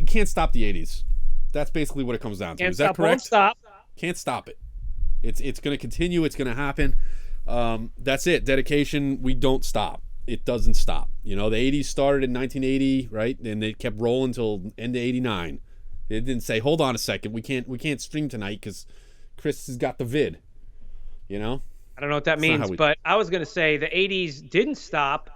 can't stop the 80s. That's basically what it comes down to. Can't Is that stop, correct? won't stop. Can't stop it. It's going to continue. It's going to happen. That's it. Dedication. We don't stop. It doesn't stop. You know, the 80s started in 1980, right? And it kept rolling until end of 89. It didn't say, hold on a second, we can't stream tonight because Chris has got the vid. You know? I don't know what that means, but I was going to say the 80s didn't stop,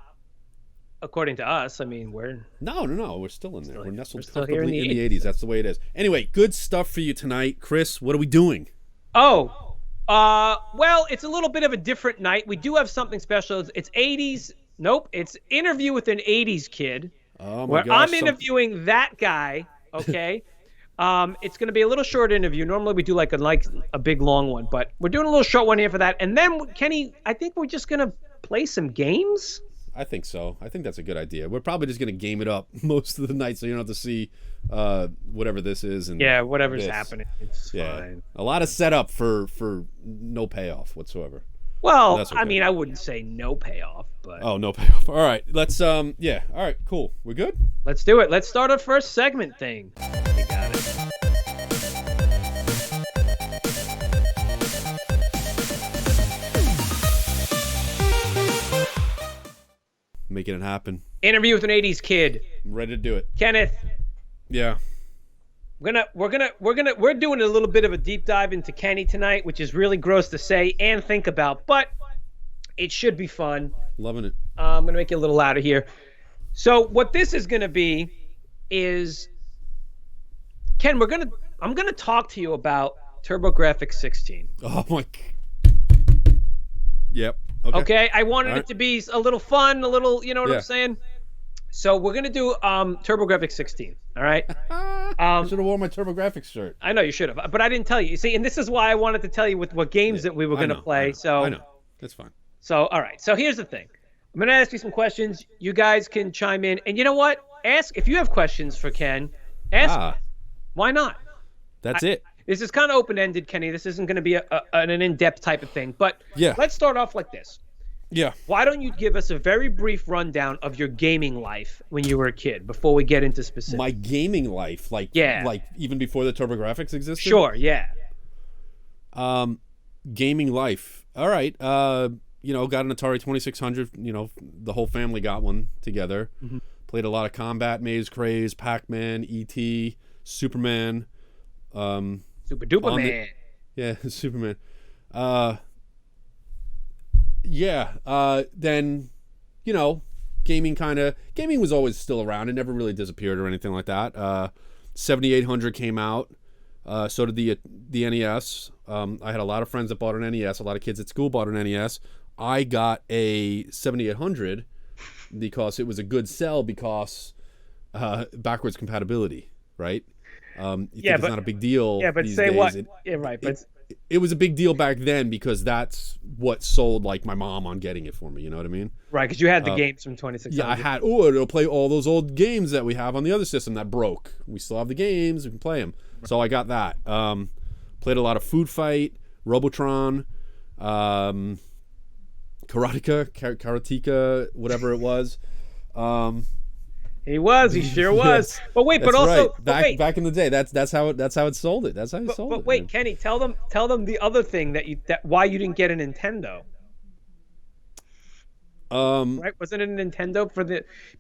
according to us. I mean, we're... No. We're still in there. We're nestled comfortably in the 80s. That's the way it is. Anyway, good stuff for you tonight. Chris, what are we doing? Oh, well, it's a little bit of a different night. We do have something special. It's 80s. Nope. It's Interview with an 80s Kid. Oh, my where gosh. I'm interviewing that guy, okay? It's going to be a little short interview. Normally we do like a big long one, but we're doing a little short one here for that. And then, Kenny, I think we're just going to play some games. I think so. I think that's a good idea. We're probably just going to game it up most of the night so you don't have to see whatever this is. And yeah, whatever's happening. It's fine. A lot of setup for no payoff whatsoever. Well, okay. I mean, I wouldn't say no payoff, but... Oh, no payoff. All right. Let's, All right, cool. We're good? Let's do it. Let's start our first segment thing. We got it. Making it happen. Interview with an 80s Kid. I'm ready to do it. Kenneth. Yeah. We're doing a little bit of a deep dive into Kenny tonight, which is really gross to say and think about, but it should be fun. Loving it. I'm going to make it a little louder here. So what this is going to be is, Ken, I'm going to talk to you about TurboGrafx 16. Oh my. Yep. Okay. I wanted it to be a little fun, a little, you know what I'm saying? So we're going to do TurboGrafx 16, all right? I should have worn my TurboGrafx shirt. I know you should have, but I didn't tell you. You see, and this is why I wanted to tell you what games that we were going to play. I know. That's fine. So, all right. So here's the thing. I'm going to ask you some questions. You guys can chime in. And you know what? Ask if you have questions for Ken. Ask. Why not? That's it. This is kind of open-ended, Kenny. This isn't going to be an in-depth type of thing. But let's start off like this. Yeah. Why don't you give us a very brief rundown of your gaming life when you were a kid before we get into specifics? My gaming life, like even before the TurboGrafx existed? Sure, yeah. Gaming life. All right. Got an Atari 2600. The whole family got one together. Mm-hmm. Played a lot of Combat, Maze Craze, Pac-Man, E.T., Superman. Super Duper Man. Superman. Then, gaming was always still around. It never really disappeared or anything like that. 7800 came out. So did the NES. I had a lot of friends that bought an NES. A lot of kids at school bought an NES. I got a 7800 because it was a good sell because backwards compatibility, right? It's not a big deal. Yeah, but these say days. what? Yeah, right. But it was a big deal back then because that's what sold like my mom on getting it for me. You know what I mean? Right, because you had the games from 2600. Yeah, I had. It'll play all those old games that we have on the other system that broke. We still have the games. We can play them. So I got that. Played a lot of Food Fight, Robotron, Karateka, whatever it was. He sure was. But wait, but also right. Back in the day, that's how it sold it. That's how it sold it. But wait, man. Kenny, tell them the other thing that why you didn't get a Nintendo. Right? Wasn't it a Nintendo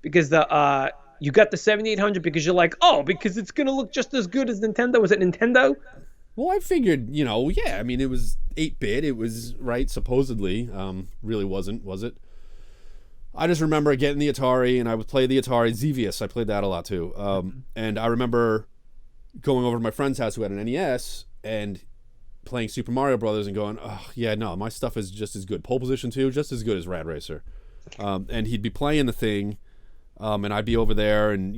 because you got the 7800 because you're like, because it's gonna look just as good as Nintendo. Was it Nintendo? Well, I figured, I mean, it was 8-bit. It was right, supposedly. Really wasn't, was it? I just remember getting the Atari, and I would play the Atari Xevious. I played that a lot too. And I remember going over to my friend's house who had an NES and playing Super Mario Brothers and going, my stuff is just as good. Pole Position 2, just as good as Rad Racer. And he'd be playing the thing, and I'd be over there and,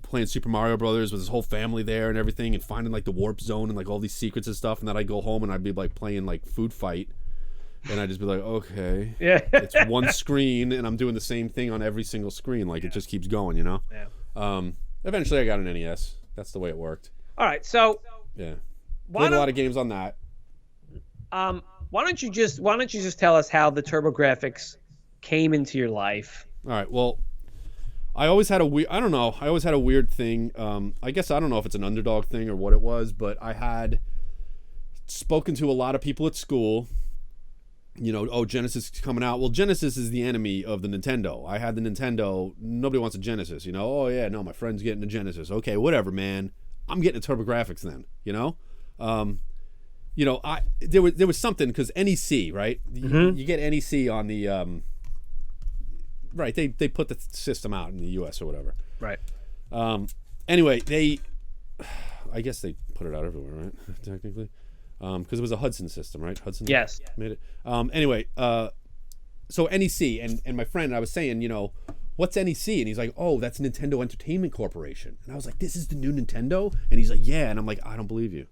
playing Super Mario Brothers with his whole family there and everything and finding like the warp zone and like all these secrets and stuff. And then I'd go home and I'd be like playing like Food Fight. And I'd just be like, okay, it's one screen, and I'm doing the same thing on every single screen. Like, it just keeps going, Yeah. Eventually, I got an NES. That's the way it worked. All right, so played a lot of games on that. Why don't you just tell us how the TurboGrafx came into your life? All right. Well, I always had a weird. I don't know. I always had a weird thing. I guess I don't know if it's an underdog thing or what it was, but I had spoken to a lot of people at school. You know, oh, Genesis is coming out. Well, Genesis is the enemy of the Nintendo. I had the Nintendo. Nobody wants a Genesis. You know, oh yeah, no, my friend's getting a Genesis. Okay, whatever, man. I'm getting a TurboGrafx then. You know, there was something because NEC, right? You get NEC on the right. They put the system out in the U.S. or whatever. Right. Anyway, I guess they put it out everywhere, right? Technically. Because it was a Hudson system, right? Hudson Yes. made it. Anyway, so NEC, and my friend, I was saying, you know, what's NEC? And he's like, oh, that's Nintendo Entertainment Corporation. And I was like, this is the new Nintendo? And he's like, yeah. And I'm like, I don't believe you.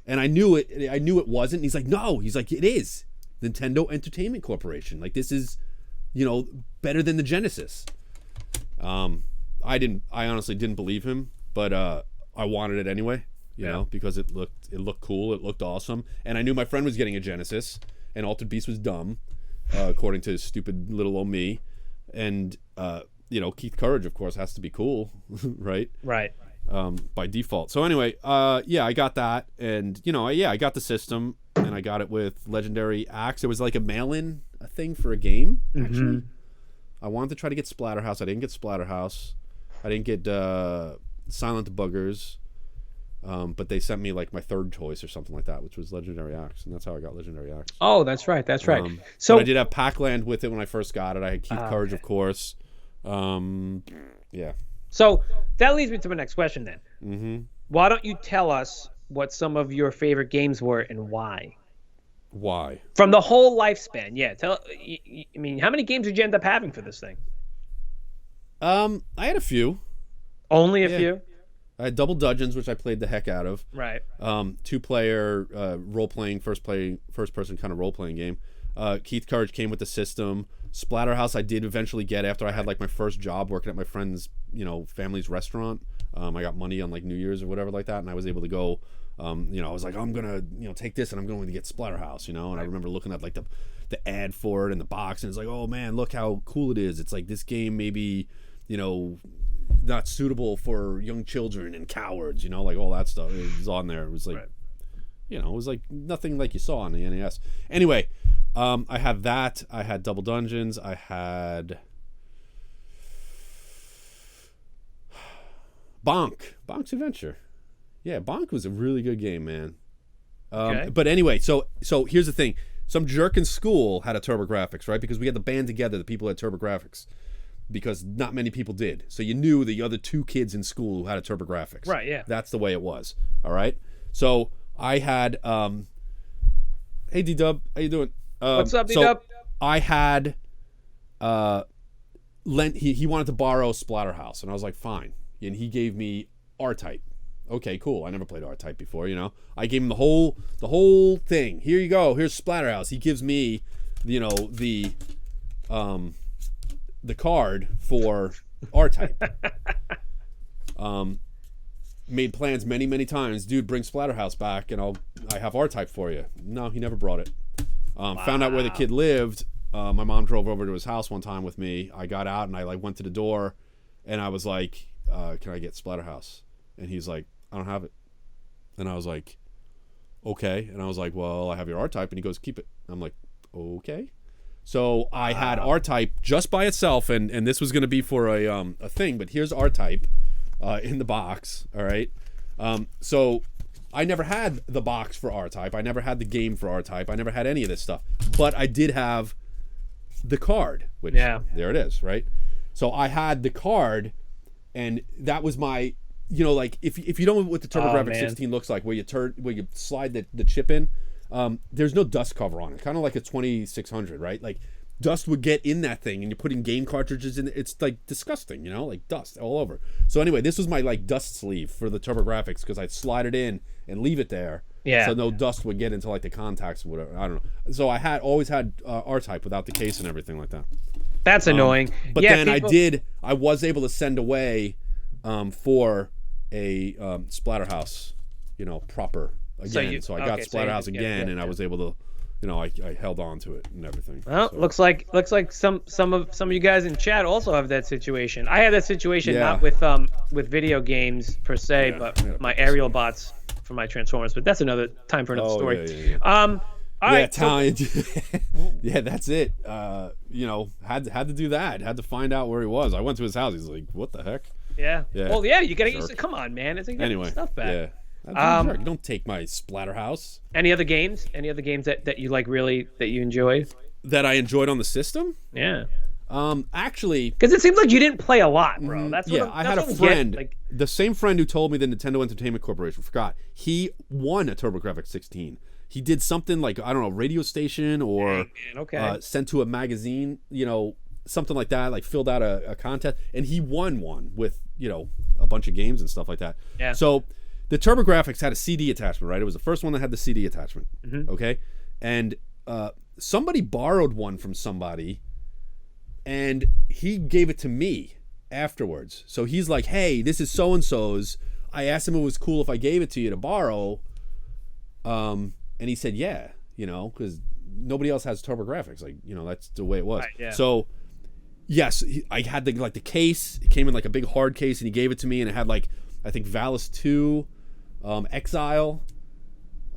And I knew it wasn't. And he's like, no. He's like, it is Nintendo Entertainment Corporation. Like, this is, you know, better than the Genesis. I honestly didn't believe him, but I wanted it anyway. You know, because it looked cool, it looked awesome, and I knew my friend was getting a Genesis, and Altered Beast was dumb, according to stupid little old me, and you know, Keith Courage, of course, has to be cool, right? Right. By default. So anyway, yeah, I got that, and you know, I got the system, and I got it with Legendary Axe. It was like a mail-in thing for a game. Actually, I wanted to try to get Splatterhouse. I didn't get Splatterhouse. I didn't get Silent Buggers. But they sent me like my third choice or something like that, which was Legendary Axe, and that's how I got Legendary Axe. Oh, that's right. That's right. So I did have Pac-Land with it when I first got it. I had Keith Courage, of course. Yeah. So that leads me to my next question then. Mm-hmm. Why don't you tell us what some of your favorite games were and why? Why? From the whole lifespan, yeah. I mean, how many games did you end up having for this thing? I had a few. Only a few? I had Double Dungeons, which I played the heck out of. Right. 2-player role-playing, first-person kind of role-playing game. Keith Courage came with the system. Splatterhouse I did eventually get after I had like my first job working at my friend's, you know, family's restaurant. I got money on like New Year's or whatever like that, and I was able to go. You know, I was like, I'm gonna, you know, take this and I'm going to get Splatterhouse, you know. And I remember looking at like the ad for it in the box, and it's like, oh man, look how cool it is. It's like this game maybe, you know, not suitable for young children and cowards, you know, like all that stuff. It was on there. It was like, you know, it was like nothing like you saw on the NES. Anyway, I had that. I had Double Dungeons. I had Bonk's Adventure. Yeah, Bonk was a really good game, man. Okay. But anyway, so here's the thing. Some jerk in school had a TurboGrafx, right? Because we had the band together, the people had TurboGrafx. Because not many people did. So you knew the other two kids in school who had a TurboGrafx. Right, yeah. That's the way it was. All right? So I had... hey, D-Dub. How you doing? What's up, D-Dub? So I had... he wanted to borrow Splatterhouse, and I was like, fine. And he gave me R-Type. Okay, cool. I never played R-Type before, you know? I gave him the whole thing. Here you go. Here's Splatterhouse. He gives me, you know, the card for R-Type. Made plans many times. Dude, bring Splatterhouse back and I have R-Type for you. No, he never brought it. Found out where the kid lived. My mom drove over to his house one time with me. I got out and I like went to the door and I was like, can I get Splatterhouse? And he's like, I don't have it. And I was like, okay. And I was like, well, I have your R-Type. And he goes, keep it. I'm like, okay. So I had R-Type just by itself, and this was going to be for a thing, but here's R-Type in the box, all right? So I never had the box for R-Type. I never had the game for R-Type. I never had any of this stuff. But I did have the card, which there it is, right? So I had the card, and that was my, you know, like if you don't know what the TurboGrafx 16 looks like, where you slide the chip in, there's no dust cover on it, kind of like a 2600, right? Like dust would get in that thing and you're putting game cartridges in it. It's like disgusting, you know, like dust all over. So anyway, this was my like dust sleeve for the TurboGrafx because I'd slide it in and leave it there, so no dust would get into like the contacts or whatever. I don't know. So I always had R-Type without the case and everything like that. That's annoying. But then I was able to send away for a Splatterhouse, you know, proper again. So I got Splatterhouse again, and I was able to I held on to it and everything. Well, so. looks like some of you guys in chat also have that situation. I have that situation Yeah. not with video games per se, Yeah, but my aerial bots for my Transformers. But that's another time for another story. Yeah. All right, Italian. Yeah, that's it. Had to do that. Had to find out where he was. I went to his house. He's like, "What the heck?" Yeah. Well, yeah, you gotta Jerk. come on, man. It's like Anyway, stuff back. yeah. You don't take my Splatterhouse. Any other games? Any other games that you like really that you enjoyed? That I enjoyed on the system? Yeah. Actually, because it seems like you didn't play a lot, bro. That's what I had a friend, the same friend who told me the Nintendo Entertainment Corporation. Forgot he won a TurboGrafx 16. He did something like, I don't know, radio station or sent to a magazine, something like that, like filled out a contest, and he won one with a bunch of games and stuff like that. Yeah. So the TurboGrafx had a CD attachment, right? It was the first one that had the CD attachment. Mm-hmm. Okay, and somebody borrowed one from somebody, and he gave it to me afterwards. So he's like, "Hey, this is so and so's. I asked him if it was cool if I gave it to you to borrow." And he said, "Yeah, because nobody else has TurboGrafx. Like, that's the way it was." Right, yeah. So, yes, I had the case. It came in like a big hard case, and he gave it to me, and it had like, I think Valis 2, Exile.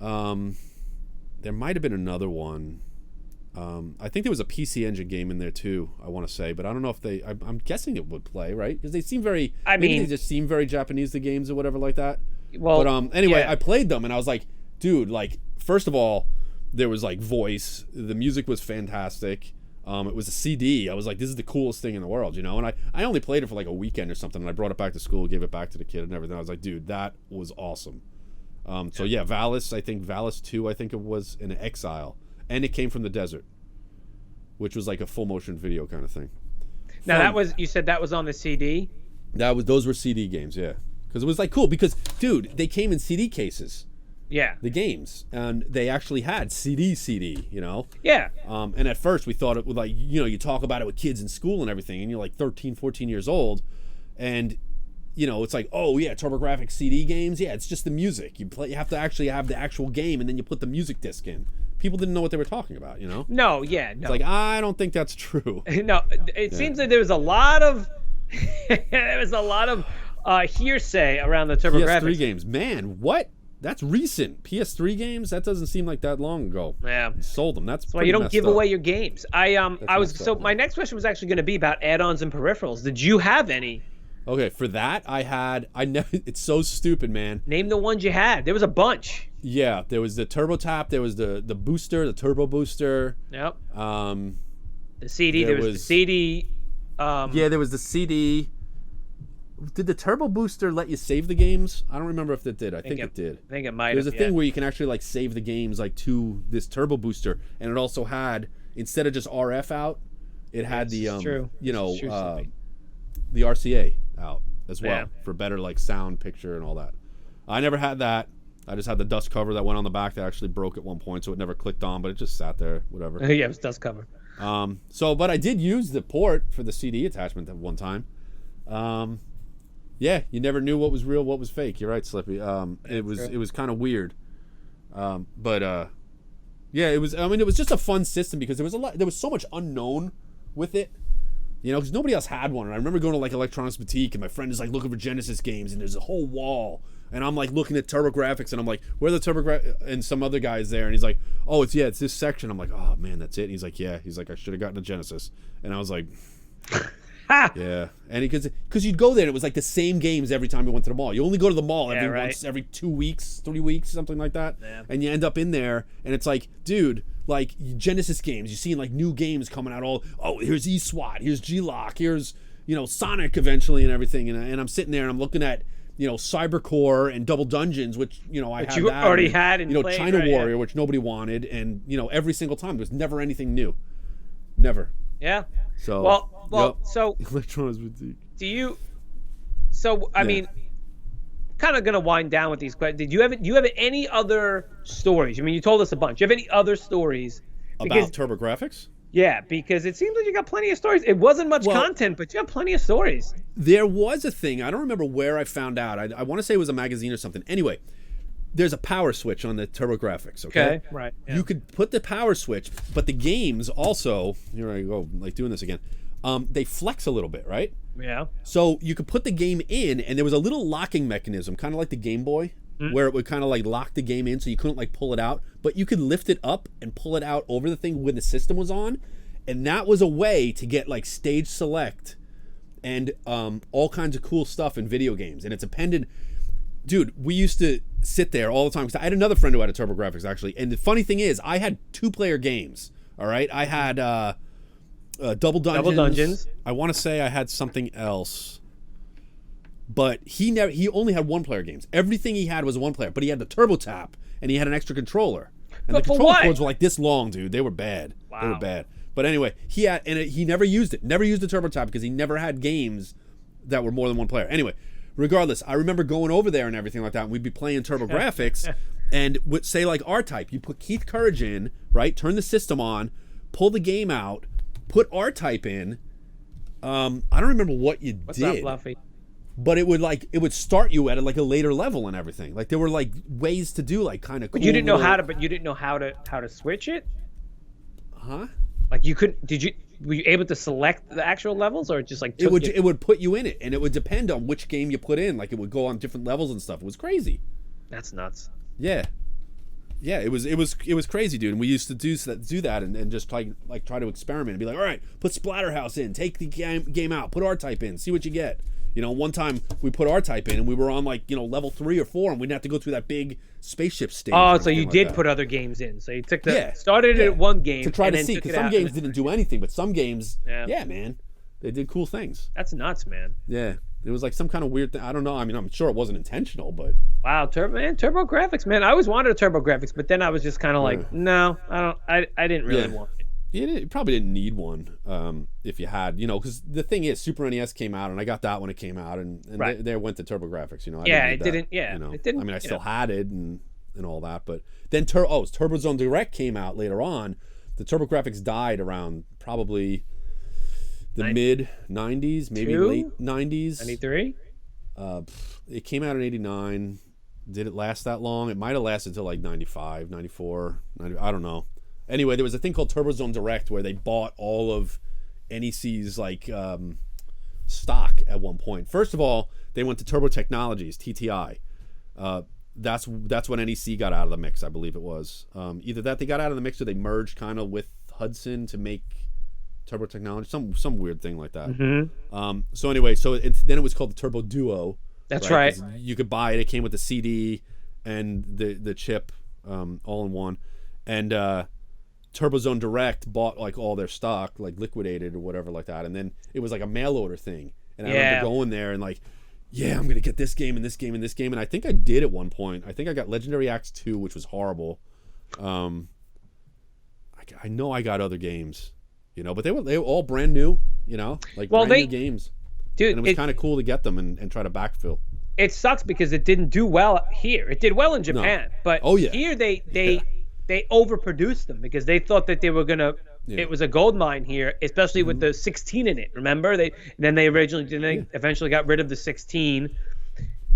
There might have been another one. I think there was a PC Engine game in there too, I want to say, but I don't know if I'm guessing it would play, right? Because they seem very, they just seem very Japanese, the games or whatever like that. Well, but anyway, I played them and I was like, dude, like, first of all, there was like voice, the music was fantastic. It was a CD. I was like, this is the coolest thing in the world, and I only played it for like a weekend or something, and I brought it back to school, gave it back to the kid and everything. I was like, dude, that was awesome. So yeah, Valis 2, I think it was, in Exile. And it came from the desert, which was like a full motion video kind of thing. Now you said that was on the CD? Those were CD games, yeah. Because it was like cool because, dude, they came in CD cases. Yeah. The games. And they actually had CD, Yeah. And at first we thought it would like, you talk about it with kids in school and everything, and you're like 13, 14 years old. And, it's like, oh yeah, TurboGrafx CD games. Yeah, it's just the music. You have to actually have the actual game, and then you put the music disc in. People didn't know what they were talking about, No, yeah, no. It's like, I don't think that's true. No, it seems like there was a lot of hearsay around the TurboGrafx. PS3 games. Man, what? That's recent. PS3 games? That doesn't seem like that long ago. Yeah. You sold them. That's why you don't give up. away your games. My next question was actually going to be about add-ons and peripherals. Did you have any? Okay, for that it's so stupid, man. Name the ones you had. There was a bunch. Yeah, there was the Turbo Tap, there was the booster, the Turbo Booster. Yep. The CD, there was the CD. Yeah, there was the CD. Did the Turbo Booster let you save the games? I don't remember if it did. I think it did. I think it might. There's a thing where you can actually like save the games like to this Turbo Booster, and it also had, instead of just RF out, it had the the RCA out as well for better like sound, picture, and all that. I never had that. I just had the dust cover that went on the back that actually broke at one point, so it never clicked on, but it just sat there, whatever. Yeah, it was dust cover. But I did use the port for the CD attachment at one time. Yeah, you never knew what was real, what was fake. You're right, Slippy. It was kind of weird. Yeah, it was. I mean, it was just a fun system because there was so much unknown with it. Because nobody else had one. And I remember going to like Electronics Boutique, and my friend is like looking for Genesis games, and there's a whole wall. And I'm like looking at TurboGrafx, and I'm like, where are the TurboGrafx? And some other guy's there, and he's like, oh, it's this section. I'm like, oh man, that's it. And he's like, yeah. He's like, I should have gotten a Genesis. And I was like, yeah. And because you'd go there, and it was like the same games every time we went to the mall. You only go to the mall every 2 weeks, 3 weeks, something like that. Yeah. And you end up in there, and it's like, dude, like Genesis games, you're seeing like new games coming out. Here's E-SWAT, here's G-Lock, here's Sonic eventually and everything. And I'm sitting there and I'm looking at Cybercore and Double Dungeons, which I had that, already had and played, China Warrior, which nobody wanted, and every single time there was never anything new, never. Yeah. So well, so Electronics Boutique. Do you? So I mean, kind of gonna wind down with these questions. Do you have any other stories? I mean, you told us a bunch. Do you have any other stories about TurboGrafx? Yeah, because it seems like you got plenty of stories. It wasn't much content, but you have plenty of stories. There was a thing. I don't remember where I found out. I want to say it was a magazine or something. Anyway, there's a power switch on the TurboGrafx. Okay. Right. Yeah. You could put the power switch, but the games also, here I go, like doing this again. They flex a little bit, right? Yeah. So you could put the game in, and there was a little locking mechanism, kind of like the Game Boy, where it would kind of like lock the game in, so you couldn't like pull it out, but you could lift it up and pull it out over the thing when the system was on, and that was a way to get like stage select and all kinds of cool stuff in video games. And it's appended. Dude, we used to sit there all the time, because I had another friend who had a TurboGrafx actually, and the funny thing is, I had 2-player games. All right, I had Double Dungeons. I want to say I had something else, but he only had 1-player games. Everything he had was 1-player, but he had the Turbo Tap and he had an extra controller. And but the controller cords were like this long, dude. They were bad. Wow. They were bad. But anyway, he never used it. Never used the Turbo Tap because he never had games that were more than 1 player. Anyway, regardless, I remember going over there and everything like that, and we'd be playing TurboGrafx, and would say like R-Type. You put Keith Courage in, right? Turn the system on, pull the game out, put R-Type in. I don't remember what you What's did. up, Fluffy? But it would start you at like a later level and everything. Like there were like ways to do like kind of cool. But you didn't know how to. But you didn't know how to switch it. Huh? Like you couldn't. Were you able to select the actual levels, or just like it would put you in it, and it would depend on which game you put in. Like it would go on different levels and stuff. It was crazy. That's nuts. Yeah. Yeah, it was crazy, dude. And we used to do that and just try to experiment and be like, all right, put Splatterhouse in, take the game out, put R-Type in, see what you get. You know, one time we put R-Type in and we were on like, you know, level 3 or 4, and we didn't have to go through that big spaceship stage. Oh, so you did put other games in. So you took started at one game to try and to then see, took because it some out games didn't do anything, but some games, Yeah. Man, they did cool things. That's nuts, man. Yeah, it was like some kind of weird thing. I don't know. I mean, I'm sure it wasn't intentional, but Wow, TurboGrafx, man. I always wanted a TurboGrafx, but then I was just kind of like, no, I didn't really want it. You probably didn't need one if you had, you know, because the thing is, Super NES came out, and I got that when it came out, and Right. they went to TurboGrafx, you know. It didn't. Yeah, you know? it didn't. I mean, I still had it and all that, but then TurboZone Direct came out later on. The TurboGrafx died around probably the mid 90s, maybe late 90s. 93. It came out in 89. Did it last that long? It might have lasted until like 95, 94, 90, I don't know. Anyway, there was a thing called TurboZone Direct where they bought all of NEC's like stock at one point. First of all, they went to Turbo Technologies, TTI. That's when NEC got out of the mix, I believe it was. Either that they got out of the mix, or they merged kind of with Hudson to make Turbo Technology, some weird thing like that. Mm-hmm. So anyway, then it was called the Turbo Duo. That's right. You could buy it. It came with the CD and the chip all in one. And TurboZone Direct bought like all their stock, like liquidated or whatever like that. And then it was like a mail order thing. And I remember going there and like, yeah, I'm going to get this game and this game and this game. And I think I did at one point. I think I got Legendary Axe 2, which was horrible. I know I got other games, you know, but they were all brand new, you know, like brand new games. Dude, and it was kind of cool to get them and try to backfill. It sucks because it didn't do well here. It did well in Japan, but here they overproduced them because they thought that they were gonna. Yeah. It was a gold mine here, especially with the 16 in it. Remember, they eventually got rid of the 16.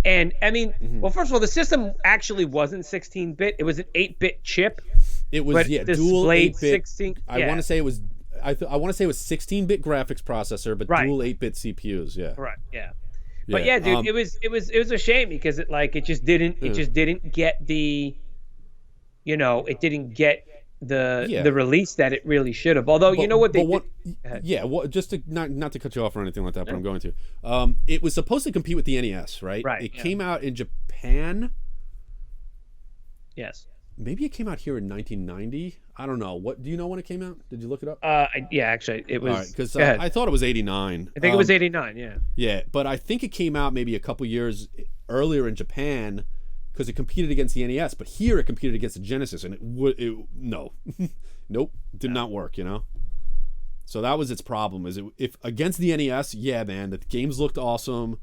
And I mean, well, first of all, the system actually wasn't 16-bit; it was an 8-bit chip. It was dual 8-bit. 16. I want to say it was. I want to say it was 16-bit graphics processor, but dual 8-bit CPUs. Yeah. Right. Yeah. But yeah, dude, it was a shame because it just didn't get the, you know, it didn't get the release that it really should have. Although you know what they did. Just to not to cut you off or anything like that, but I'm going to. It was supposed to compete with the NES, right? Right. It came out in Japan. Yes. Maybe it came out here in 1990. I don't know. What do you know when it came out? Did you look it up? Yeah, actually, it was. Because I thought it was 89. I think it was 89. Yeah. Yeah, but I think it came out maybe a couple years earlier in Japan because it competed against the NES. But here it competed against the Genesis, and nope, did not work. You know. So that was its problem. If against the NES, yeah, man, the games looked awesome.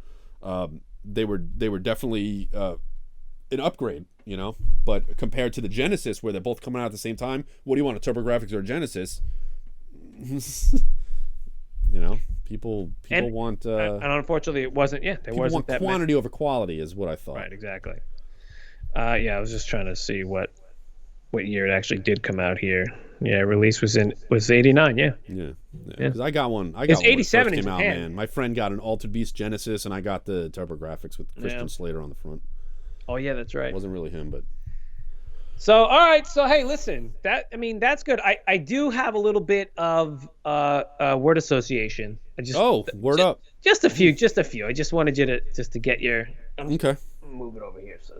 They were definitely an upgrade, you know. But compared to the Genesis, where they're both coming out at the same time, what do you want, a TurboGrafx or a Genesis? You know, people want. And unfortunately, it wasn't. Yeah, there wasn't want quantity over quality, is what I thought. Right, exactly. Yeah, I was just trying to see what year it actually did come out here. Yeah, release was 89. Yeah. Yeah. Because I got one. I It's got one when it 87 first in came out, Japan. man. My friend got an Altered Beast Genesis, and I got the TurboGrafx with Christian Slater on the front. Oh yeah, that's right. It wasn't really him, but. So all right, so hey, listen, that's good. I do have a little bit of word association. Word up. Just a few. I just wanted you to get your. Okay. Move it over here, so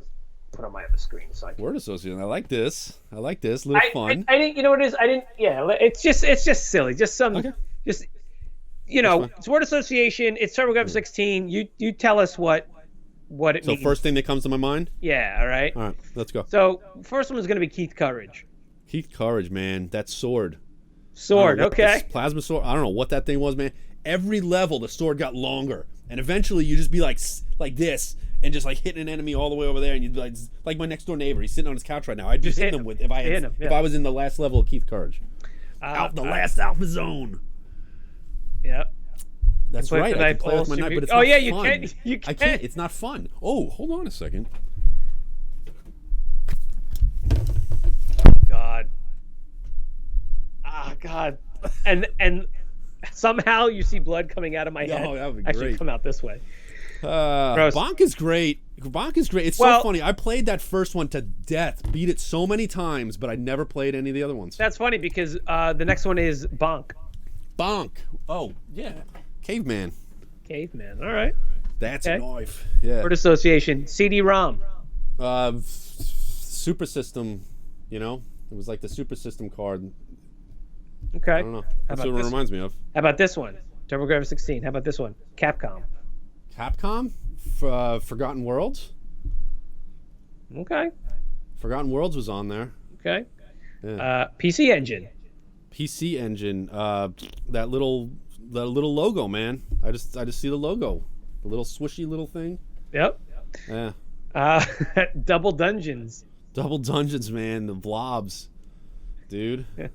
put on my other screen. So I can... Word association. I like this. Little fun. I didn't. You know what it is? I didn't. Yeah. It's just silly. Just some. Okay. Just. It's word association. It's TurboGrafx 16. You tell us what it means. So first thing that comes to my mind. Yeah. All right. All right. Let's go. So first one is going to be Keith Courage. Keith Courage, man. That sword. Okay. Plasma sword. I don't know what that thing was, man. Every level, the sword got longer, and eventually you just be like this, and just like hitting an enemy all the way over there, and you'd be like my next door neighbor. He's sitting on his couch right now. I'd just hit him with if I was in the last level of Keith Courage, out the last alpha zone. Yep. That's right. I can play with my knife, but it's not fun. You can. I can't. It's not fun. Oh, hold on a second. God. God. And somehow you see blood coming out of my head. Oh, that would be Actually, great. come out this way. Bonk is great. It's so funny. I played that first one to death, beat it so many times, but I never played any of the other ones. That's funny because the next one is Bonk. Bonk. Oh, yeah. Caveman. Caveman. All right. That's a knife. Yeah. Word association. CD-ROM. Super System, It was like the Super System card. Okay. I don't know. That's what it reminds me of. How about this one? TurboGrafx 16. How about this one? Capcom. Capcom? Forgotten Worlds? Okay. Forgotten Worlds was on there. Okay. Yeah. PC Engine. PC Engine. That little logo, man. I just see the logo. The little swishy little thing. Yep. Yeah. Double Dungeons. Double Dungeons, man. The blobs. Dude. The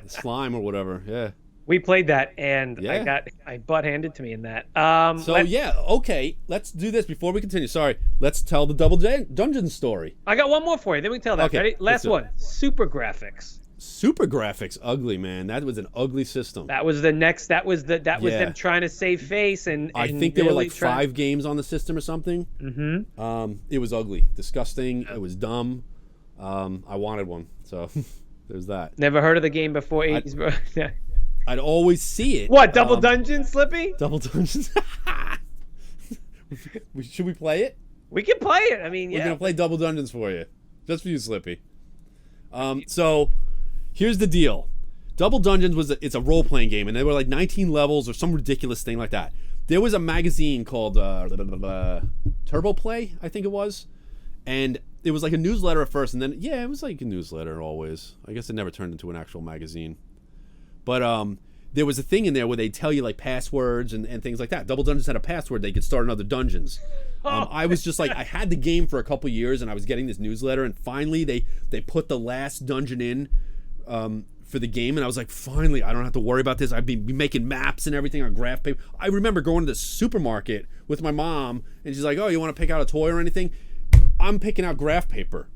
slime or whatever. Yeah. We played that, and I butt handed to me in that. Okay. Let's do this before we continue. Sorry. Let's tell the Double Dungeon story. I got one more for you. Then we can tell that. Okay, Ready? Last one. SuperGrafx. SuperGrafx, ugly, man. That was an ugly system. That was the next. That was them trying to save face, and I think there were like 5 games on the system or something. Mm-hmm. It was ugly, disgusting. It was dumb. I wanted one, so there's that. Never heard of the game before. 80s, bro. I'd always see it. What, Double Dungeon, Slippy? Double Dungeons. Should we play it? We can play it. I mean, We're gonna play Double Dungeons for you, just for you, Slippy. So here's the deal. Double Dungeons it's a role-playing game, and they were like 19 levels or some ridiculous thing like that. There was a magazine called Turbo Play, I think it was, and it was like a newsletter at first, and then it was like a newsletter always. I guess it never turned into an actual magazine. But there was a thing in there where they tell you like passwords and things like that. Double Dungeons had a password; they could start in other dungeons. I was just like, I had the game for a couple years, and I was getting this newsletter, and finally they put the last dungeon in for the game, and I was like, finally, I don't have to worry about this. I'd be making maps and everything on graph paper. I remember going to the supermarket with my mom, and she's like, "Oh, you want to pick out a toy or anything?" I'm picking out graph paper.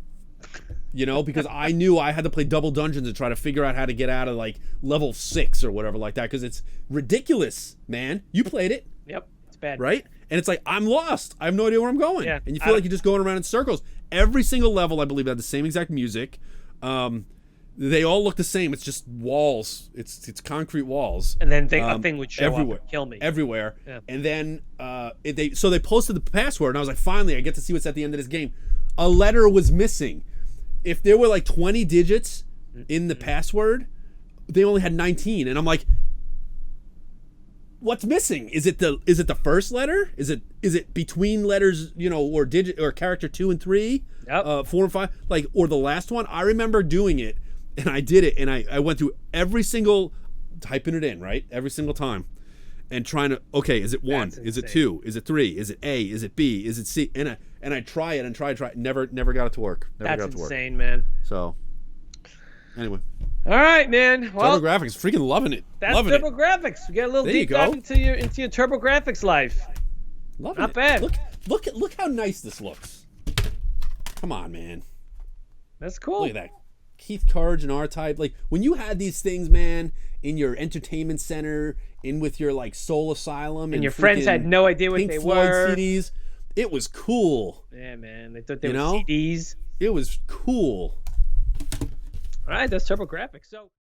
Because I knew I had to play Double Dungeons and try to figure out how to get out of like level 6 or whatever like that, because it's ridiculous, man. You played it. Yep, it's bad. Right? And it's like, I'm lost. I have no idea where I'm going. Yeah, and you feel like you're just going around in circles. Every single level, I believe, had the same exact music. They all look the same. It's just walls. It's concrete walls. And then a thing would show everywhere, up and kill me. Everywhere. Yeah. And then they posted the password, and I was like, finally, I get to see what's at the end of this game. A letter was missing. If there were like 20 digits in the password, they only had 19, and I'm like, what's missing? Is it the first letter? Is it between letters, or digit or character 2 and 3, Yep. 4 and 5, like, or the last one? I remember doing it, and I did it, and I went through every single, typing it in, right, every single time, and trying to, okay, is it 1? Is it 2? Is it 3? Is it A? Is it B? Is it C? And I try it and try it. Never got it to work. That's insane, man. So, anyway. All right, man. Well, TurboGrafx, freaking loving it. That's loving TurboGrafx. We got a little There you deep go. dive into your TurboGrafx life. Loving Not it. bad. Look how nice this looks. Come on, man. That's cool. Look at that. Keith Courage and R-Type. Like, when you had these things, man, in your entertainment center, in with your, like, Soul Asylum. And your friends had no idea what Pink they Floyd were. CDs. It was cool. Yeah, man. They thought they were CDs. It was cool. All right, that's TurboGrafx. So...